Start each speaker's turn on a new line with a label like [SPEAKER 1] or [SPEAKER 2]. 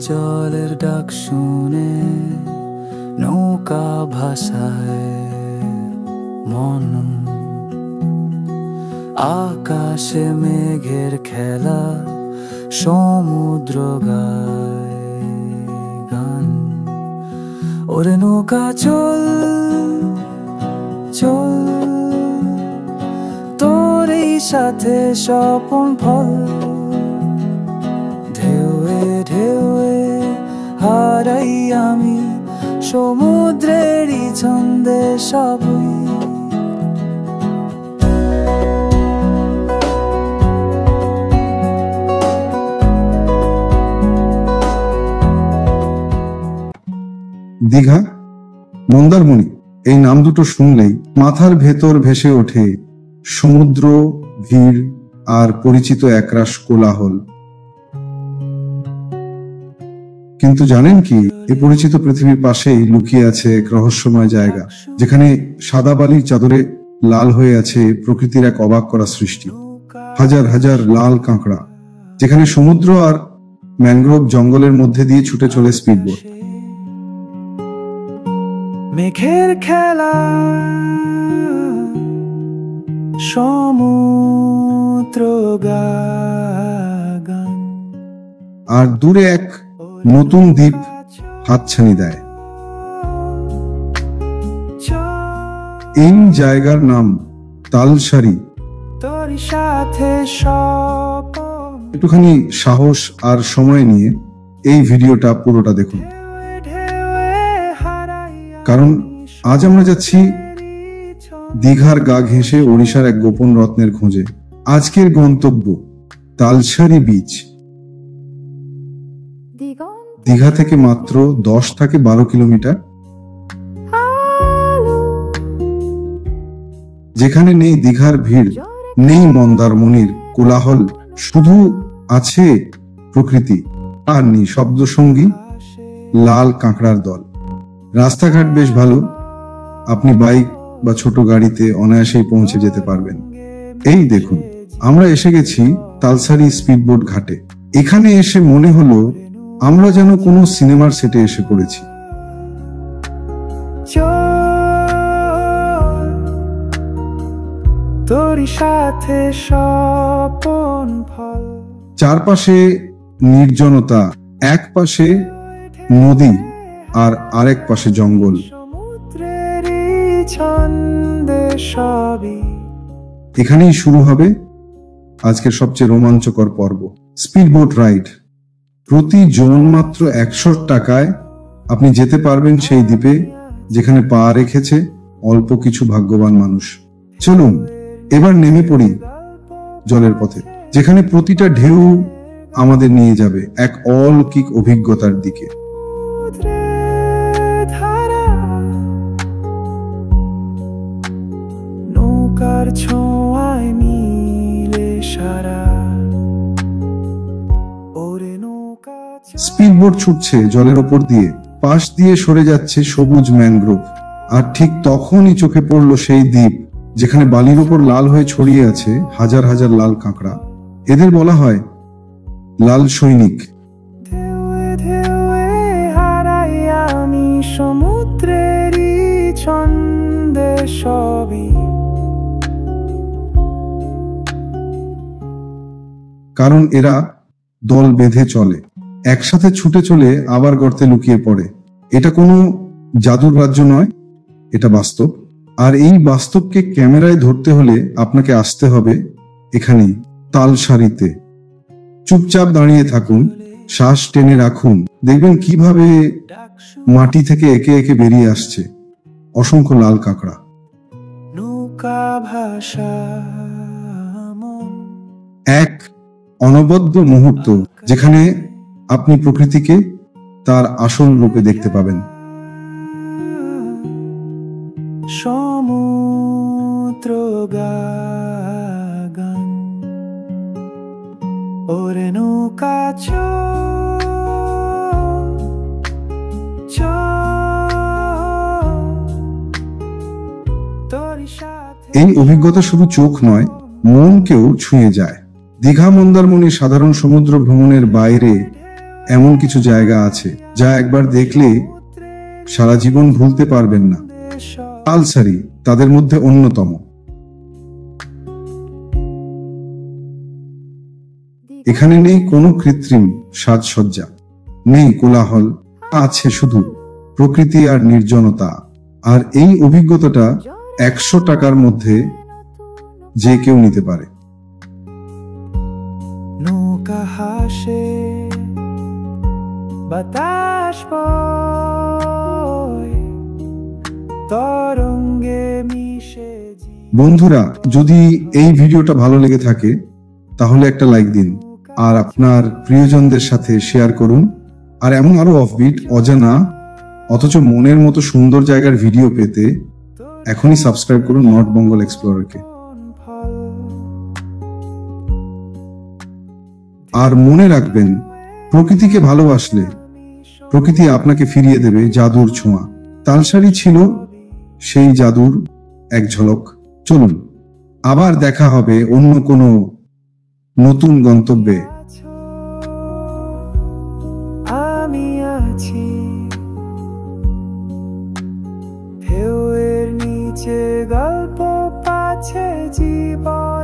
[SPEAKER 1] জলের ডাক শুনে নৌকা ভাসায় মন, আকাশে মেঘের খেলা, সমুদ্র গায় গান। ওরে নৌকা চল চল, তোর এই সাথে স্বপন ফল। ঢেউয়ে ঢেউয়ে হারাই আমি সমুদ্রেরই ছন্দে সবই।
[SPEAKER 2] দীঘা, মন্দারমণি এই নাম দুটো শুনলেই মাথার ভেতর ভেসে ওঠে সমুদ্র, ভিড় আর পরিচিত একরাশ কোলাহল। কিন্তু জানেন কি, এই পরিচিত পৃথিবীর পাশেই লুকিয়ে আছে এক রহস্যময় জায়গা, যেখানে সাদা বালির চাদরে লাল হয়ে আছে প্রকৃতির এক অবাক করা সৃষ্টি। হাজার হাজার লাল কাঁকড়া, যেখানে সমুদ্র আর ম্যানগ্রোভ জঙ্গলের মধ্যে দিয়ে ছুটে চলে স্পিডবোট।
[SPEAKER 1] মেঘের খেলা, সমুদ্র গান,
[SPEAKER 2] আর দূরে এক নতুন দ্বীপ হাতছানি দেয়। এই জায়গার নাম তালসারি। একটুখানি সাহস আর সময় নিয়ে এই ভিডিওটা পুরোটা দেখুন, কারণ আজ আমরা যাচ্ছি দীঘার গা ঘেঁষে ওড়িশার এক গোপন রত্নের খোঁজে। আজকের গন্তব্য তালসারি বিচ। দীঘা থেকে মাত্র 10 থেকে 12 কিলোমিটার, যেখানে নেই দীঘার ভিড়, নেই মন্দারমণির কোলাহল, শুধু আছে প্রকৃতি আর নেই শব্দ সঙ্গী লাল কাঁকড়ার দল। রাস্তাঘাট বেশ ভালো, আপনি বাইক বা ছোট গাড়িতে অনায়াসেই পৌঁছে যেতে পারবেন। এই দেখুন, আমরা এসে গেছি তালসারি স্পিডবোট ঘাটে। এখানে এসে মনে হলো আমরা যেন কোনো সিনেমার সেটে এসে পড়েছি। চারপাশে নির্জনতা, এক পাশে নদী আর আরেক পাশে জঙ্গল। এখানেই শুরু হবে আজকের সবচেয়ে রোমাঞ্চকর পর্ব, স্পিডবোট রাইড। প্রতি জন মাত্র 100 টাকায় আপনি যেতে পারবেন সেই দ্বীপে যেখানে পা রেখেছে অল্প কিছু ভাগ্যবান মানুষ। চলুন এবার নেমে পড়ি জলের পথে, যেখানে প্রতিটা ঢেউ আমাদের নিয়ে যাবে এক অলৌকিক অভিজ্ঞতার দিকে। নৌকার ছোঁয়ায় মিলে সারা, স্পিডবোট ছুটছে জলের ওপর দিয়ে, পাশ দিয়ে সরে যাচ্ছে সবুজ ম্যানগ্রোভ। আর ঠিক তখনই চোখে পড়ল সেই দ্বীপ, যেখানে বালির ওপর লাল হয়ে ছড়িয়ে আছে হাজার হাজার লাল কাঁকড়া। এদের বলা হয় লাল সৈনিক। সমুদ্রেরই ছন্দে সবই, কারণ এরা দল বেঁধে চলে, একসাথে ছুটে চলে আবার গর্তে লুকিয়ে পড়ে। এটা কোনো জাদুর রাজ্য নয়, এটা বাস্তব। আর এই বাস্তবকে ক্যামেরায় ধরতে হলে আপনাকে আসতে হবে এখানেই, তালসারিতে। চুপচাপ দাঁড়িয়ে থাকুন, শ্বাস টেনে রাখুন, দেখবেন কিভাবে মাটি থেকে একে একে বেরিয়ে আসছে অসংখ্য লাল কাঁকড়া। নৌকা ভাষা, এক অনবদ্য মুহূর্ত যেখানে আপনি প্রকৃতিকে তার আসল রূপে দেখতে পাবেন। সমুদ্র গান, ওরে নৌকা এই অভিজ্ঞতা শুধু চোখ নয়, মনকেও ছুঁয়ে যায়। দীঘা মন্দারমণি সাধারণ সমুদ্র ভ্রমণের বাইরে এমন কিছু জায়গা আছে যা একবার দেখলে সারা জীবন ভুলতে পারবেন না। তালসারি তাদের মধ্যে অন্যতম। এখানে নেই কোনো কৃত্রিম সাজসজ্জা, নেই কোলাহল, আছে শুধু প্রকৃতি আর নির্জনতা। আর এই অভিজ্ঞতাটা 100 টাকার মধ্যে যে কেউ নিতে পারে।
[SPEAKER 1] নৌকা হাসে, বাতাস বয়, তরঙ্গে মিশে।
[SPEAKER 2] বন্ধুরা, যদি এই ভিডিওটা ভালো লেগে থাকে তাহলে একটা লাইক দিন আর আপনার প্রিয়জনদের সাথে শেয়ার করুন। আর এমন আরো অফবিট, অজানা অথচ মনের মতো সুন্দর জায়গার ভিডিও পেতে এখনই সাবস্ক্রাইব করুন নর্থ বেঙ্গল এক্সপ্লোরারকে। আর মনে রাখবেন, প্রকৃতিকে ভালোবাসলে প্রকৃতি আপনাকে ফিরিয়ে দেবে জাদুর ছোঁয়া। তালসারি ছিল সেই জাদুর এক ঝলক। চলুন, আবার দেখা হবে অন্য কোনো নতুন গন্তব্যে।
[SPEAKER 1] আমি আছি ঢেউয়ের নিচে, গল্প পাছে জীবন।